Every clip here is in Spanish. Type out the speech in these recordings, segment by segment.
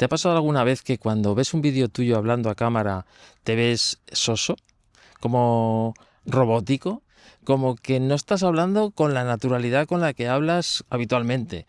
¿Te ha pasado alguna vez que cuando ves un vídeo tuyo hablando a cámara te ves soso, como robótico, como que no estás hablando con la naturalidad con la que hablas habitualmente?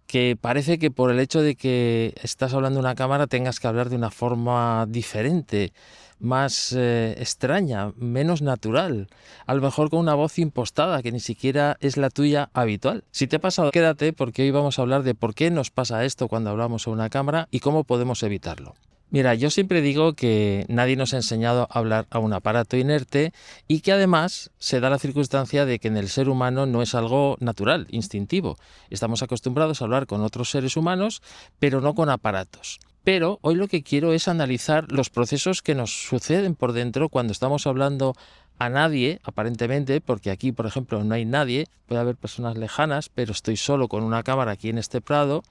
Que parece que por el hecho de que estás hablando a una cámara tengas que hablar de una forma diferente, más extraña, menos natural, a lo mejor con una voz impostada que ni siquiera es la tuya habitual. Si te ha pasado, quédate porque hoy vamos a hablar de por qué nos pasa esto cuando hablamos a una cámara y cómo podemos evitarlo. Mira, yo siempre digo que nadie nos ha enseñado a hablar a un aparato inerte y que además se da la circunstancia de que en el ser humano no es algo natural, instintivo. Estamos acostumbrados a hablar con otros seres humanos, pero no con aparatos. Pero hoy lo que quiero es analizar los procesos que nos suceden por dentro cuando estamos hablando a nadie, aparentemente, porque aquí, por ejemplo, no hay nadie, puede haber personas lejanas, pero estoy solo con una cámara aquí en este prado.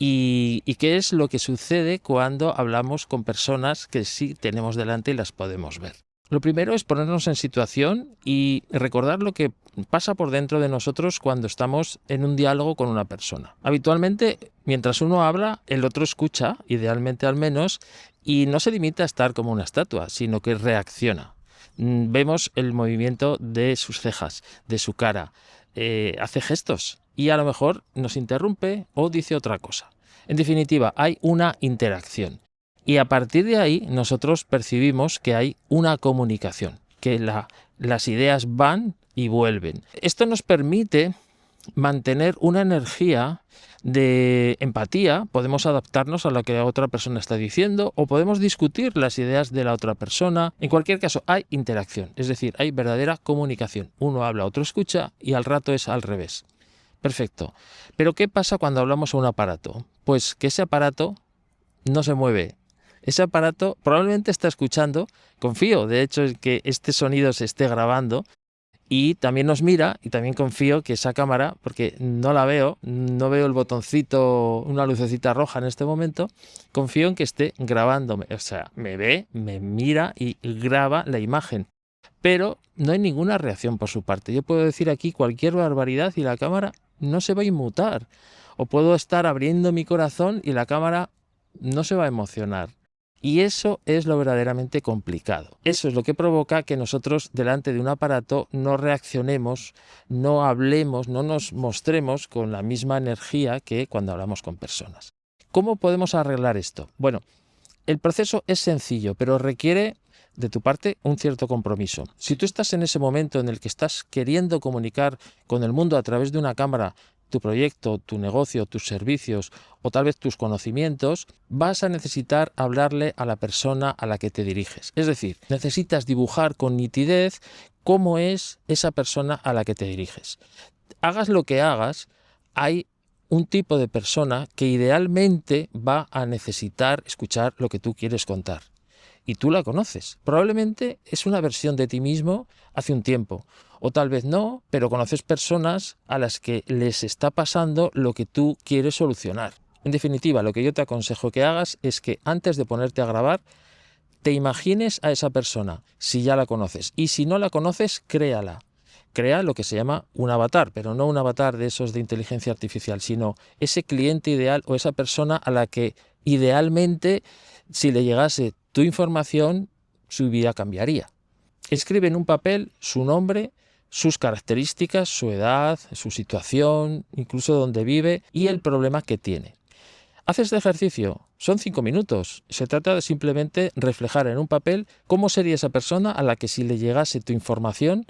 ¿Y qué es lo que sucede cuando hablamos con personas que sí tenemos delante y las podemos ver? Lo primero es ponernos en situación y recordar lo que pasa por dentro de nosotros cuando estamos en un diálogo con una persona. Habitualmente, mientras uno habla, el otro escucha, idealmente al menos, y no se limita a estar como una estatua, sino que reacciona. Vemos el movimiento de sus cejas, de su cara, hace gestos y a lo mejor nos interrumpe o dice otra cosa. En definitiva, hay una interacción. Y a partir de ahí nosotros percibimos que hay una comunicación, que las ideas van y vuelven. Esto nos permite mantener una energía de empatía, podemos adaptarnos a lo que la otra persona está diciendo o podemos discutir las ideas de la otra persona. En cualquier caso, hay interacción, es decir, hay verdadera comunicación. Uno habla, otro escucha y al rato es al revés. Perfecto. Pero ¿qué pasa cuando hablamos a un aparato? Pues que ese aparato no se mueve. Ese aparato probablemente está escuchando, confío de hecho en que este sonido se esté grabando y también nos mira y también confío que esa cámara, porque no la veo, no veo el botoncito, una lucecita roja en este momento, confío en que esté grabándome, o sea, me ve, me mira y graba la imagen. Pero no hay ninguna reacción por su parte. Yo puedo decir aquí cualquier barbaridad y la cámara no se va a inmutar. O puedo estar abriendo mi corazón y la cámara no se va a emocionar. Y eso es lo verdaderamente complicado. Eso es lo que provoca que nosotros delante de un aparato no reaccionemos, no hablemos, no nos mostremos con la misma energía que cuando hablamos con personas. ¿Cómo podemos arreglar esto? Bueno, el proceso es sencillo, pero requiere de tu parte un cierto compromiso. Si tú estás en ese momento en el que estás queriendo comunicar con el mundo a través de una cámara tu proyecto, tu negocio, tus servicios o tal vez tus conocimientos, vas a necesitar hablarle a la persona a la que te diriges. Es decir, necesitas dibujar con nitidez cómo es esa persona a la que te diriges. Hagas lo que hagas, hay un tipo de persona que idealmente va a necesitar escuchar lo que tú quieres contar. Y tú la conoces. Probablemente es una versión de ti mismo hace un tiempo. O tal vez no, pero conoces personas a las que les está pasando lo que tú quieres solucionar. En definitiva, lo que yo te aconsejo que hagas es que antes de ponerte a grabar, te imagines a esa persona, si ya la conoces. Y si no la conoces, créala. Crea lo que se llama un avatar, pero no un avatar de esos de inteligencia artificial, sino ese cliente ideal o esa persona a la que idealmente, si le llegase tu información, su vida cambiaría. Escribe en un papel su nombre, sus características, su edad, su situación, incluso dónde vive y el problema que tiene. Haz este ejercicio, son 5 minutos. Se trata de simplemente reflejar en un papel cómo sería esa persona a la que si le llegase tu información,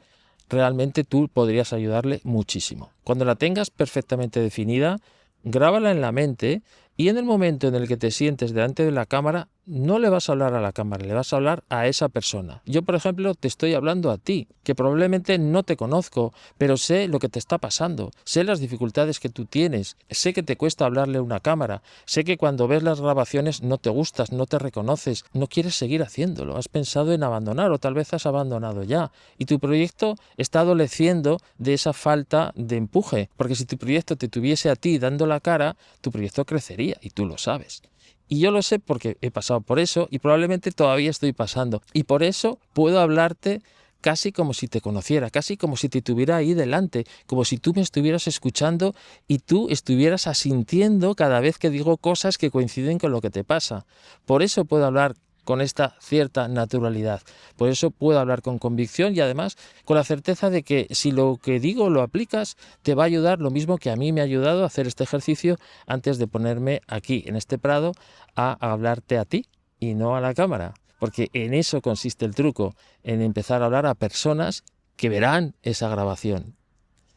realmente tú podrías ayudarle muchísimo. Cuando la tengas perfectamente definida, grábala en la mente y en el momento en el que te sientes delante de la cámara, no le vas a hablar a la cámara, le vas a hablar a esa persona. Yo, por ejemplo, te estoy hablando a ti, que probablemente no te conozco, pero sé lo que te está pasando, sé las dificultades que tú tienes, sé que te cuesta hablarle a una cámara, sé que cuando ves las grabaciones no te gustas, no te reconoces, no quieres seguir haciéndolo, has pensado en abandonar o tal vez has abandonado ya. Y tu proyecto está adoleciendo de esa falta de empuje, porque si tu proyecto te tuviese a ti dando la cara, tu proyecto crecería y tú lo sabes. Y yo lo sé porque he pasado por eso y probablemente todavía estoy pasando. Y por eso puedo hablarte casi como si te conociera, casi como si te tuviera ahí delante, como si tú me estuvieras escuchando y tú estuvieras asintiendo cada vez que digo cosas que coinciden con lo que te pasa. Por eso puedo hablar con esta cierta naturalidad. Por eso puedo hablar con convicción y además con la certeza de que si lo que digo lo aplicas, te va a ayudar lo mismo que a mí me ha ayudado a hacer este ejercicio antes de ponerme aquí en este prado a hablarte a ti y no a la cámara. Porque en eso consiste el truco, en empezar a hablar a personas que verán esa grabación,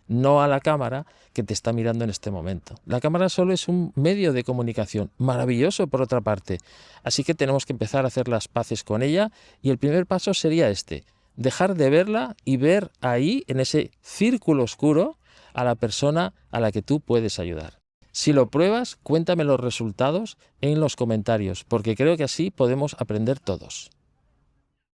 no a la cámara que te está mirando en este momento. La cámara solo es un medio de comunicación, maravilloso por otra parte. Así que tenemos que empezar a hacer las paces con ella y el primer paso sería este, dejar de verla y ver ahí, en ese círculo oscuro, a la persona a la que tú puedes ayudar. Si lo pruebas, cuéntame los resultados en los comentarios, porque creo que así podemos aprender todos.